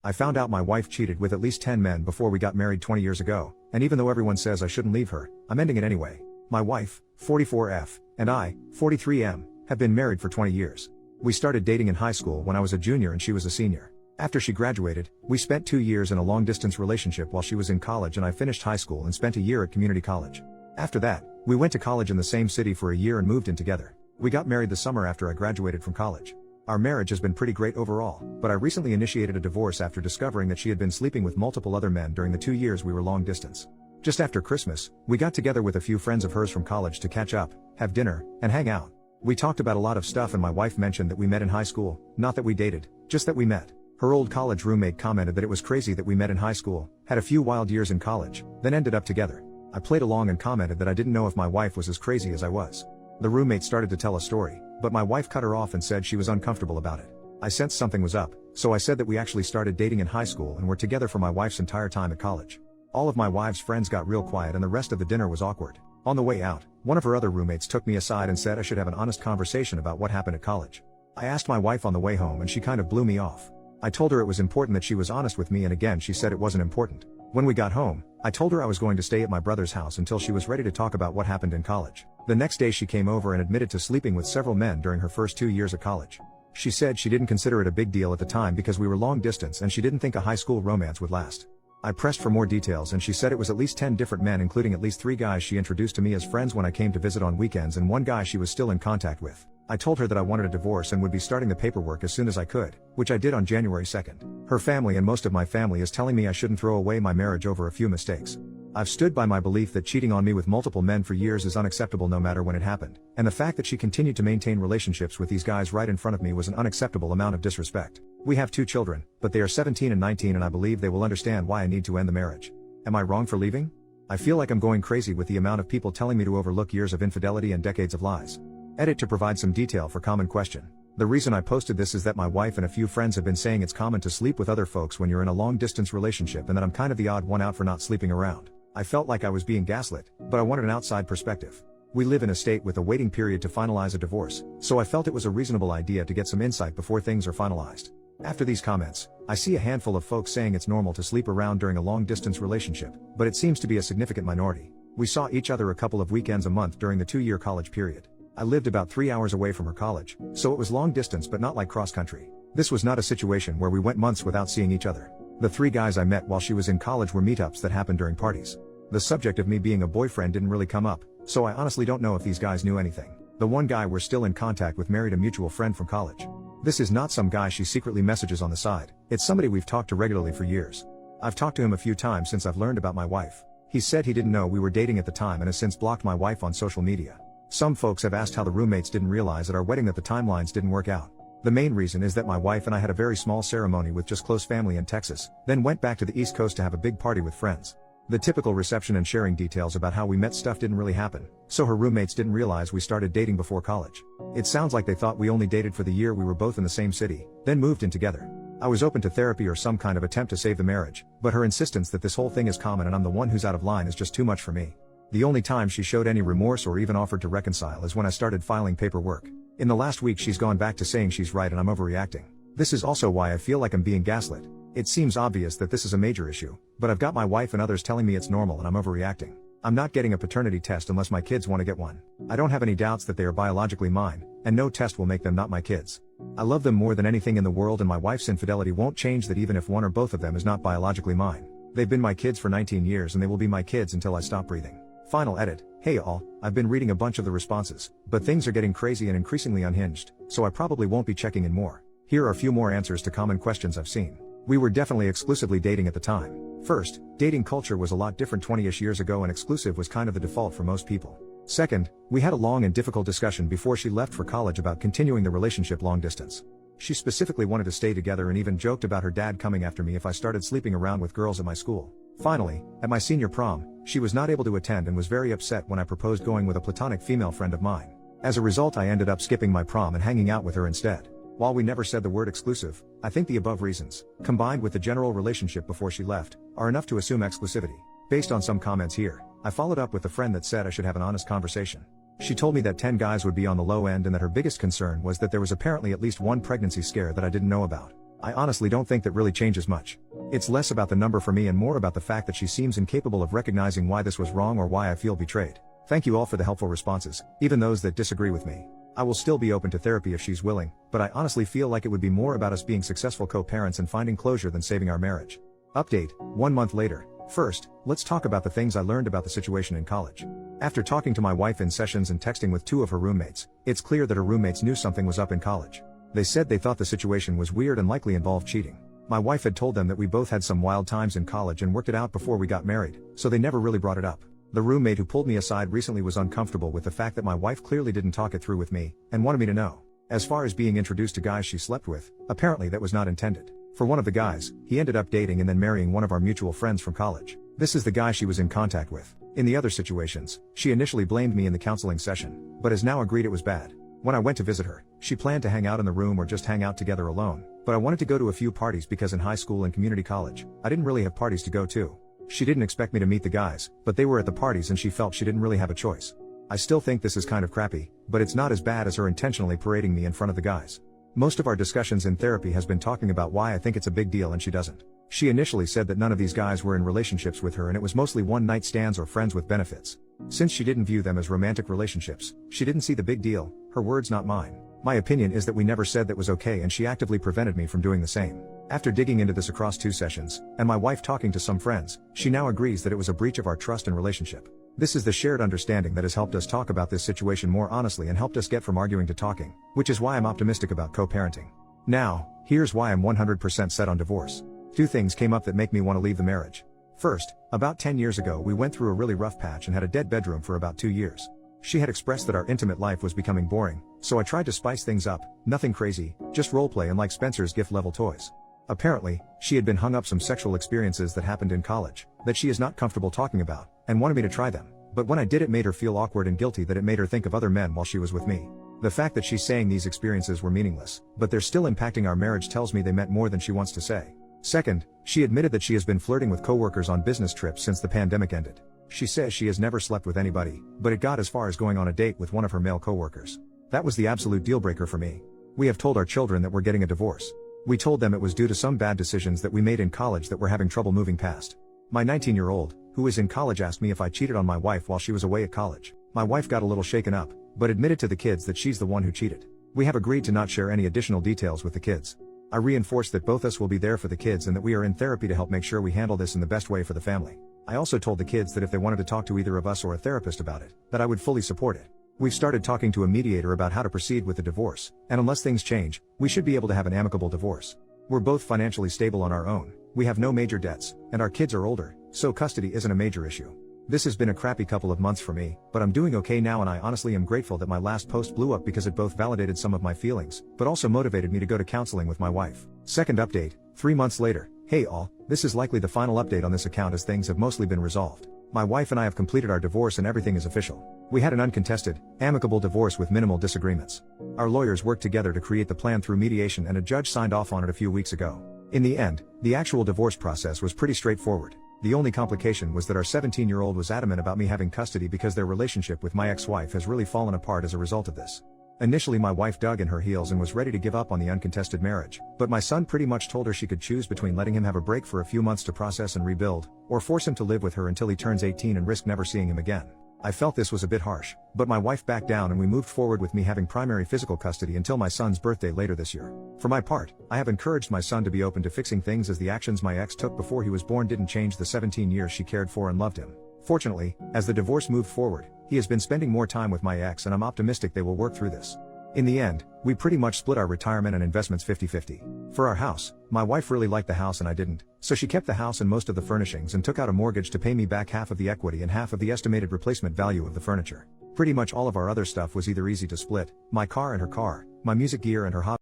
I found out my wife cheated with at least 10 men before we got married 20 years ago, and even though everyone says I shouldn't leave her, I'm ending it anyway. My wife, 44F, and I, 43M, have been married for 20 years. We started dating in high school when I was a junior and she was a senior. After she graduated, we spent 2 years in a long-distance relationship while she was in college and I finished high school and spent a year at community college. After that, we went to college in the same city for a year and moved in together. We got married the summer after I graduated from college. Our marriage has been pretty great overall, but I recently initiated a divorce after discovering that she had been sleeping with multiple other men during the 2 years we were long distance. Just after Christmas, we got together with a few friends of hers from college to catch up, have dinner, and hang out. We talked about a lot of stuff and my wife mentioned that we met in high school, not that we dated, just that we met. Her old college roommate commented that it was crazy that we met in high school, had a few wild years in college, then ended up together. I played along and commented that I didn't know if my wife was as crazy as I was. The roommate started to tell a story, but my wife cut her off and said she was uncomfortable about it. I sensed something was up, so I said that we actually started dating in high school and were together for my wife's entire time at college. All of my wife's friends got real quiet and the rest of the dinner was awkward. On the way out, one of her other roommates took me aside and said I should have an honest conversation about what happened at college. I asked my wife on the way home and she kind of blew me off. I told her it was important that she was honest with me and again she said it wasn't important. When we got home, I told her I was going to stay at my brother's house until she was ready to talk about what happened in college. The next day she came over and admitted to sleeping with several men during her first 2 years at college. She said she didn't consider it a big deal at the time because we were long distance and she didn't think a high school romance would last. I pressed for more details and she said it was at least 10 different men including at least 3 guys she introduced to me as friends when I came to visit on weekends and 1 guy she was still in contact with. I told her that I wanted a divorce and would be starting the paperwork as soon as I could, which I did on January 2nd. Her family and most of my family is telling me I shouldn't throw away my marriage over a few mistakes. I've stood by my belief that cheating on me with multiple men for years is unacceptable no matter when it happened, and the fact that she continued to maintain relationships with these guys right in front of me was an unacceptable amount of disrespect. We have 2 children, but they are 17 and 19 and I believe they will understand why I need to end the marriage. Am I wrong for leaving? I feel like I'm going crazy with the amount of people telling me to overlook years of infidelity and decades of lies. Edit to provide some detail for common question. The reason I posted this is that my wife and a few friends have been saying it's common to sleep with other folks when you're in a long distance relationship and that I'm kind of the odd one out for not sleeping around. I felt like I was being gaslit, but I wanted an outside perspective. We live in a state with a waiting period to finalize a divorce, so I felt it was a reasonable idea to get some insight before things are finalized. After these comments, I see a handful of folks saying it's normal to sleep around during a long distance relationship, but it seems to be a significant minority. We saw each other a couple of weekends a month during the 2-year college period. I lived about 3 hours away from her college, so it was long distance but not like cross country. This was not a situation where we went months without seeing each other. The 3 guys I met while she was in college were meetups that happened during parties. The subject of me being a boyfriend didn't really come up, so I honestly don't know if these guys knew anything. The 1 guy we're still in contact with married a mutual friend from college. This is not some guy she secretly messages on the side, it's somebody we've talked to regularly for years. I've talked to him a few times since I've learned about my wife. He said he didn't know we were dating at the time and has since blocked my wife on social media. Some folks have asked how the roommates didn't realize at our wedding that the timelines didn't work out. The main reason is that my wife and I had a very small ceremony with just close family in Texas, then went back to the East Coast to have a big party with friends. The typical reception and sharing details about how we met stuff didn't really happen, so her roommates didn't realize we started dating before college. It sounds like they thought we only dated for the year we were both in the same city, then moved in together. I was open to therapy or some kind of attempt to save the marriage, but her insistence that this whole thing is common and I'm the one who's out of line is just too much for me. The only time she showed any remorse or even offered to reconcile is when I started filing paperwork. In the last week she's gone back to saying she's right and I'm overreacting. This is also why I feel like I'm being gaslit. It seems obvious that this is a major issue, but I've got my wife and others telling me it's normal and I'm overreacting. I'm not getting a paternity test unless my kids want to get one. I don't have any doubts that they are biologically mine, and no test will make them not my kids. I love them more than anything in the world and my wife's infidelity won't change that even if one or both of them is not biologically mine. They've been my kids for 19 years and they will be my kids until I stop breathing. Final edit. Hey all, I've been reading a bunch of the responses, but things are getting crazy and increasingly unhinged, so I probably won't be checking in more. Here are a few more answers to common questions I've seen. We were definitely exclusively dating at the time. First, dating culture was a lot different 20-ish years ago and exclusive was kind of the default for most people. Second, we had a long and difficult discussion before she left for college about continuing the relationship long distance. She specifically wanted to stay together and even joked about her dad coming after me if I started sleeping around with girls at my school. Finally, at my senior prom, she was not able to attend and was very upset when I proposed going with a platonic female friend of mine. As a result, I ended up skipping my prom and hanging out with her instead. While we never said the word exclusive, I think the above reasons, combined with the general relationship before she left, are enough to assume exclusivity. Based on some comments here, I followed up with a friend that said I should have an honest conversation. She told me that 10 guys would be on the low end and that her biggest concern was that there was apparently at least one pregnancy scare that I didn't know about. I honestly don't think that really changes much. It's less about the number for me and more about the fact that she seems incapable of recognizing why this was wrong or why I feel betrayed. Thank you all for the helpful responses, even those that disagree with me. I will still be open to therapy if she's willing, but I honestly feel like it would be more about us being successful co-parents and finding closure than saving our marriage. Update, 1 month later. First, let's talk about the things I learned about the situation in college. After talking to my wife in sessions and texting with 2 of her roommates, it's clear that her roommates knew something was up in college. They said they thought the situation was weird and likely involved cheating. My wife had told them that we both had some wild times in college and worked it out before we got married, so they never really brought it up. The roommate who pulled me aside recently was uncomfortable with the fact that my wife clearly didn't talk it through with me, and wanted me to know. As far as being introduced to guys she slept with, apparently that was not intended. For one of the guys, he ended up dating and then marrying one of our mutual friends from college. This is the guy she was in contact with. In the other situations, she initially blamed me in the counseling session, but has now agreed it was bad. When I went to visit her, she planned to hang out in the room or just hang out together alone, but I wanted to go to a few parties because in high school and community college, I didn't really have parties to go to. She didn't expect me to meet the guys, but they were at the parties and she felt she didn't really have a choice. I still think this is kind of crappy, but it's not as bad as her intentionally parading me in front of the guys. Most of our discussions in therapy has been talking about why I think it's a big deal and she doesn't. She initially said that none of these guys were in relationships with her and it was mostly one-night stands or friends with benefits. Since she didn't view them as romantic relationships, she didn't see the big deal, her words not mine. My opinion is that we never said that was okay and she actively prevented me from doing the same. After digging into this across 2 sessions, and my wife talking to some friends, she now agrees that it was a breach of our trust and relationship. This is the shared understanding that has helped us talk about this situation more honestly and helped us get from arguing to talking, which is why I'm optimistic about co-parenting. Now, here's why I'm 100% set on divorce. 2 things came up that make me want to leave the marriage. First, about 10 years ago we went through a really rough patch and had a dead bedroom for about 2 years. She had expressed that our intimate life was becoming boring, so I tried to spice things up, nothing crazy, just roleplay and like Spencer's gift level toys. Apparently, she had been hung up some sexual experiences that happened in college, that she is not comfortable talking about, and wanted me to try them, but when I did it made her feel awkward and guilty that it made her think of other men while she was with me. The fact that she's saying these experiences were meaningless, but they're still impacting our marriage tells me they meant more than she wants to say. Second, she admitted that she has been flirting with coworkers on business trips since the pandemic ended. She says she has never slept with anybody, but it got as far as going on a date with one of her male coworkers. That was the absolute deal breaker for me. We have told our children that we're getting a divorce. We told them it was due to some bad decisions that we made in college that we're having trouble moving past. My 19-year-old, who is in college, asked me if I cheated on my wife while she was away at college. My wife got a little shaken up, but admitted to the kids that she's the one who cheated. We have agreed to not share any additional details with the kids. I reinforced that both us will be there for the kids and that we are in therapy to help make sure we handle this in the best way for the family. I also told the kids that if they wanted to talk to either of us or a therapist about it, that I would fully support it. We've started talking to a mediator about how to proceed with the divorce, and unless things change, we should be able to have an amicable divorce. We're both financially stable on our own, we have no major debts, and our kids are older, so custody isn't a major issue. This has been a crappy couple of months for me, but I'm doing okay now and I honestly am grateful that my last post blew up because it both validated some of my feelings, but also motivated me to go to counseling with my wife. Second update, 3 months later. Hey all, this is likely the final update on this account as things have mostly been resolved. My wife and I have completed our divorce and everything is official. We had an uncontested, amicable divorce with minimal disagreements. Our lawyers worked together to create the plan through mediation and a judge signed off on it a few weeks ago. In the end, the actual divorce process was pretty straightforward. The only complication was that our 17-year-old was adamant about me having custody because their relationship with my ex-wife has really fallen apart as a result of this. Initially my wife dug in her heels and was ready to give up on the uncontested marriage, but my son pretty much told her she could choose between letting him have a break for a few months to process and rebuild, or force him to live with her until he turns 18 and risk never seeing him again. I felt this was a bit harsh, but my wife backed down and we moved forward with me having primary physical custody until my son's birthday later this year. For my part, I have encouraged my son to be open to fixing things as the actions my ex took before he was born didn't change the 17 years she cared for and loved him. Fortunately, as the divorce moved forward, he has been spending more time with my ex and I'm optimistic they will work through this. In the end, we pretty much split our retirement and investments 50-50. For our house, my wife really liked the house and I didn't, so she kept the house and most of the furnishings and took out a mortgage to pay me back half of the equity and half of the estimated replacement value of the furniture. Pretty much all of our other stuff was either easy to split, my car and her car, my music gear and her hobby.